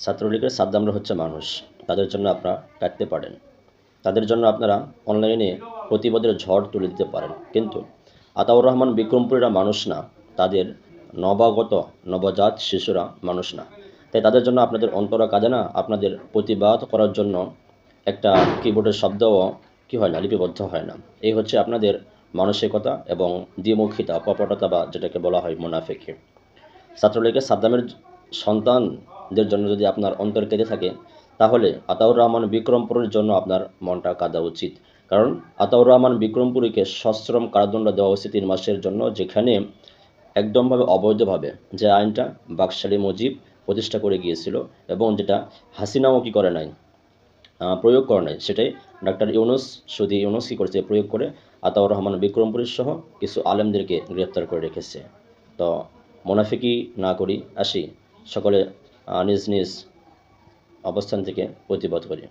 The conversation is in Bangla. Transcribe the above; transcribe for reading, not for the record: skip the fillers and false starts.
ছাত্রলীগের সাদ্দামরা হচ্ছে মানুষ, তাদের জন্য আপনারা কাটতে পারেন, তাদের জন্য আপনারা অনলাইনে প্রতিবাদের ঝড় তুলে দিতে পারেন, কিন্তু আতাউর রহমান বিক্রমপুরীরা মানুষ না, তাদের নবজাত শিশুরা মানুষ না। তাই তাদের জন্য আপনাদের অন্তরা কাঁদে না, আপনাদের প্রতিবাদ করার জন্য একটা কিবোর্ডের শব্দও কি হয় না, লিপিবদ্ধ হয় না। এই হচ্ছে আপনাদের মানসিকতা এবং দ্বিমুখিতা, কপটতা বা যেটাকে বলা হয় মুনাফিকি। ছাত্রলীগের সাদ্দামের সন্তানদের জন্য যদি আপনার অন্তর কেঁদে থাকে, তাহলে আতাউর রহমান বিক্রমপুরীর জন্য আপনার মনটা কাঁদা উচিত। কারণ আতাউর রহমান বিক্রমপুরীকে সশ্রম কারাদণ্ড দেওয়া উচিত 3 মাসের জন্য, যেখানে একদমভাবে অবৈধভাবে যে আইনটা বাকশালী মুজিব প্রতিষ্ঠা করে গিয়েছিল এবং যেটা হাসিনাও কি করে নাই, প্রয়োগ করে নাই, সেটাই ডাক্তার ইউনুস, সুদি ইউনুস কী করেছে, প্রয়োগ করে আতাউর রহমান বিক্রমপুরীর সহ কিছু আলেমদেরকে গ্রেপ্তার করে রেখেছে। তো মুনাফিকি না করি, আসি সকলে নিজ নিজ অবস্থান থেকে প্রতিবাদ করি।